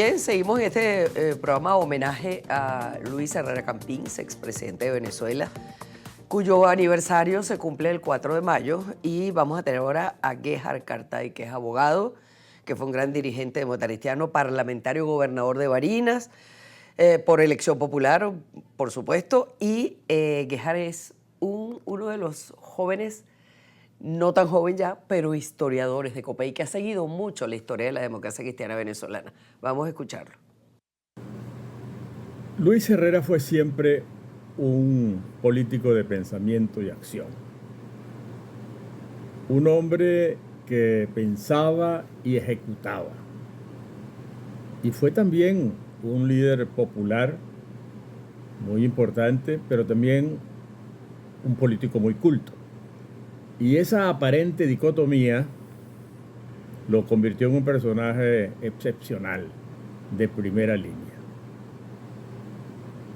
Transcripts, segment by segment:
bien, seguimos en este programa homenaje a Luis Herrera Campins, expresidente de Venezuela, cuyo aniversario se cumple el 4 de mayo, y vamos a tener ahora a Guéjar Cartay, que es abogado, que fue un gran dirigente democratiano, parlamentario, gobernador de Barinas, por elección popular, por supuesto, y Guéjar es uno de los jóvenes, no tan joven ya, pero historiadores de Copey, que ha seguido mucho la historia de la democracia cristiana venezolana. Vamos a escucharlo. Luis Herrera fue siempre un político de pensamiento y acción. Un hombre que pensaba y ejecutaba. Y fue también un líder popular muy importante, pero también un político muy culto. Y esa aparente dicotomía lo convirtió en un personaje excepcional, de primera línea.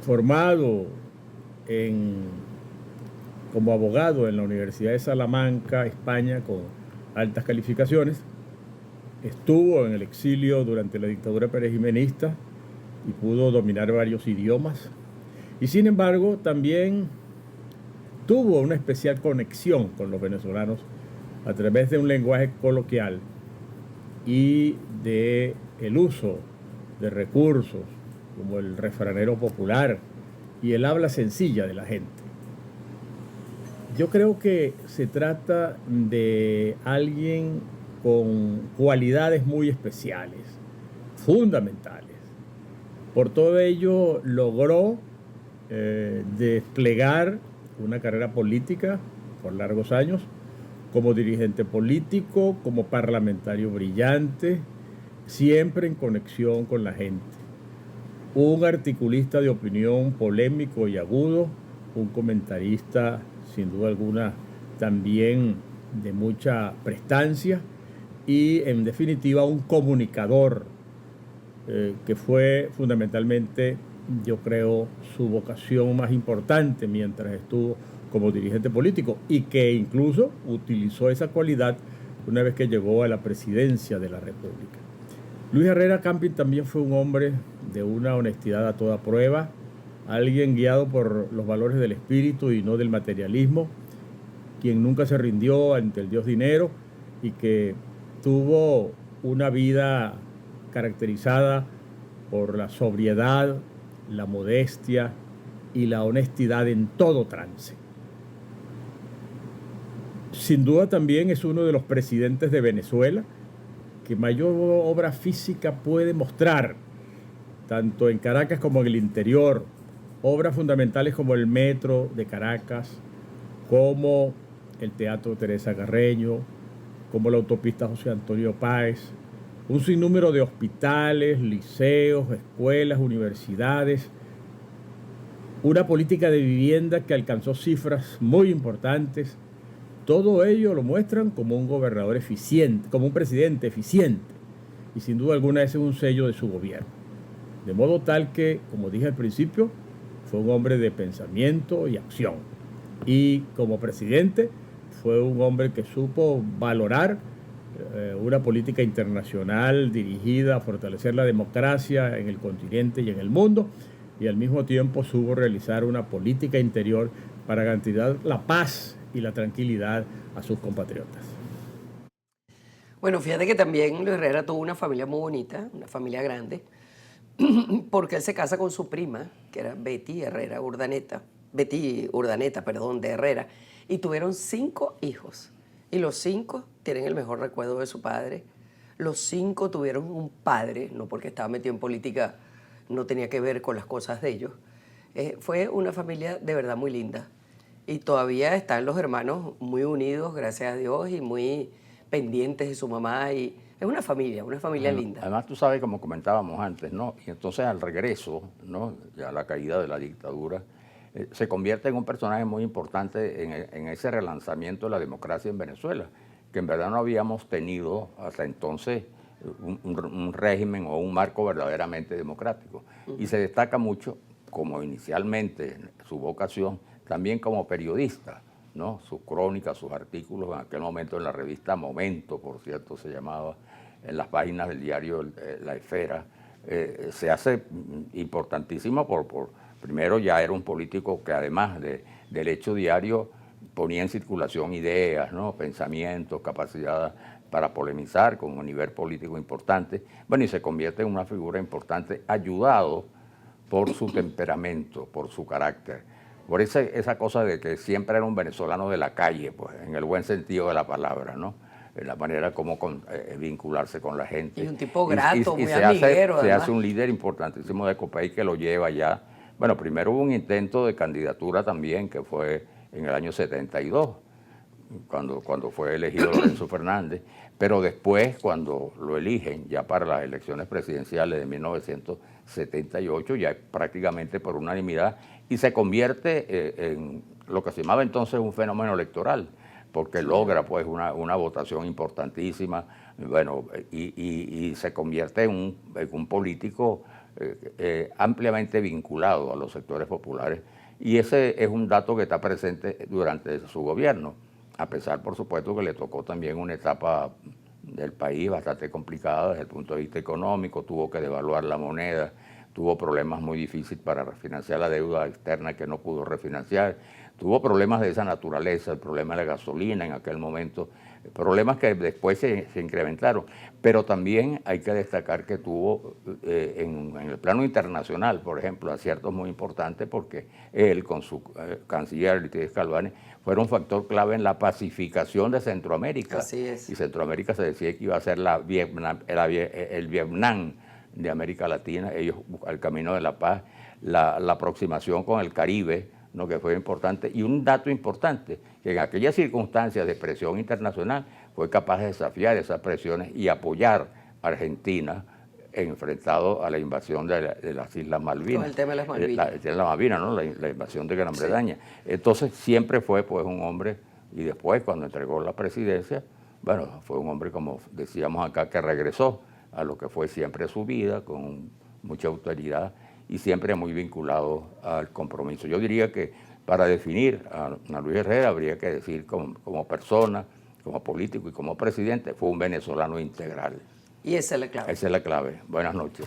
Formado como abogado en la Universidad de Salamanca, España, con altas calificaciones, estuvo en el exilio durante la dictadura perejimenista y pudo dominar varios idiomas. Y sin embargo, también tuvo una especial conexión con los venezolanos a través de un lenguaje coloquial y de el uso de recursos como el refranero popular y el habla sencilla de la gente. Yo creo que se trata de alguien con cualidades muy especiales, fundamentales. Por todo ello logró desplegar una carrera política por largos años, como dirigente político, como parlamentario brillante, siempre en conexión con la gente. Un articulista de opinión polémico y agudo, un comentarista sin duda alguna también de mucha prestancia y en definitiva un comunicador que fue fundamentalmente, yo creo, su vocación más importante mientras estuvo como dirigente político, y que incluso utilizó esa cualidad una vez que llegó a la presidencia de la República. Luis Herrera Campins también fue un hombre de una honestidad a toda prueba, alguien guiado por los valores del espíritu y no del materialismo, quien nunca se rindió ante el Dios dinero y que tuvo una vida caracterizada por la sobriedad, la modestia y la honestidad en todo trance. Sin duda también es uno de los presidentes de Venezuela que mayor obra física puede mostrar, tanto en Caracas como en el interior. Obras fundamentales como el Metro de Caracas, como el Teatro Teresa Carreño, como la autopista José Antonio Páez, un sinnúmero de hospitales, liceos, escuelas, universidades, una política de vivienda que alcanzó cifras muy importantes. Todo ello lo muestran como un gobernador eficiente, como un presidente eficiente, y sin duda alguna ese es un sello de su gobierno. De modo tal que, como dije al principio, fue un hombre de pensamiento y acción. Y como presidente fue un hombre que supo valorar una política internacional dirigida a fortalecer la democracia en el continente y en el mundo, y al mismo tiempo supo realizar una política interior para garantizar la paz y la tranquilidad a sus compatriotas. Bueno, fíjate que también Luis Herrera tuvo una familia muy bonita, una familia grande, porque él se casa con su prima, que era Betty Urdaneta, de Herrera, y tuvieron 5 hijos. Y los 5 tienen el mejor recuerdo de su padre. Los 5 tuvieron un padre, no porque estaba metido en política, no tenía que ver con las cosas de ellos. Fue una familia de verdad muy linda. Y todavía están los hermanos muy unidos, gracias a Dios, y muy pendientes de su mamá. Y es una familia linda. Además, tú sabes, como comentábamos antes, ¿no? Y entonces al regreso, ¿no? Ya la caída de la dictadura, se convierte en un personaje muy importante en ese relanzamiento de la democracia en Venezuela, que en verdad no habíamos tenido hasta entonces un régimen o un marco verdaderamente democrático. Y se destaca mucho, como inicialmente su vocación, también como periodista, ¿no? Sus crónicas, sus artículos, en aquel momento en la revista Momento, por cierto, se llamaba, en las páginas del diario La Esfera, se hace importantísimo primero ya era un político que además del hecho diario ponía en circulación ideas, ¿no? Pensamientos, capacidad para polemizar con un nivel político importante. Bueno, y se convierte en una figura importante ayudado por su temperamento, por su carácter, por esa cosa de que siempre era un venezolano de la calle, pues, en el buen sentido de la palabra, ¿no? En la manera como vincularse con la gente. Y un tipo grato, muy se amiguero, se además. hace un líder importantísimo de Copey que lo lleva ya. Bueno, primero hubo un intento de candidatura también, que fue en el año 72, cuando fue elegido Lorenzo Fernández, pero después, cuando lo eligen ya para las elecciones presidenciales de 1978, ya prácticamente por unanimidad, y se convierte en lo que se llamaba entonces un fenómeno electoral, porque logra pues una votación importantísima, bueno, y se convierte en un político ampliamente vinculado a los sectores populares, y ese es un dato que está presente durante su gobierno, a pesar, por supuesto, que le tocó también una etapa del país bastante complicada desde el punto de vista económico, tuvo que devaluar la moneda, tuvo problemas muy difíciles para refinanciar la deuda externa que no pudo refinanciar, tuvo problemas de esa naturaleza, el problema de la gasolina en aquel momento, problemas que después se incrementaron, pero también hay que destacar que tuvo en el plano internacional, por ejemplo, aciertos muy importantes, porque él con su canciller Aristides Calvani fueron un factor clave en la pacificación de Centroamérica. Así es. Y Centroamérica se decía que iba a ser el Vietnam de América Latina, ellos el camino de la paz, la aproximación con el Caribe, ¿no? Que fue importante, y un dato importante, que en aquellas circunstancias de presión internacional fue capaz de desafiar esas presiones y apoyar a Argentina enfrentado a la invasión de las Islas Malvinas. Con el tema de las Malvinas. El tema de las Malvinas, ¿no? La invasión de Gran Bretaña. Entonces siempre fue pues un hombre, y después cuando entregó la presidencia, bueno, fue un hombre, como decíamos acá, que regresó a lo que fue siempre su vida, con mucha autoridad y siempre muy vinculado al compromiso. Yo diría que para definir a Luis Herrera habría que decir como persona, como político y como presidente, fue un venezolano integral. Y esa es la clave. Esa es la clave. Buenas noches.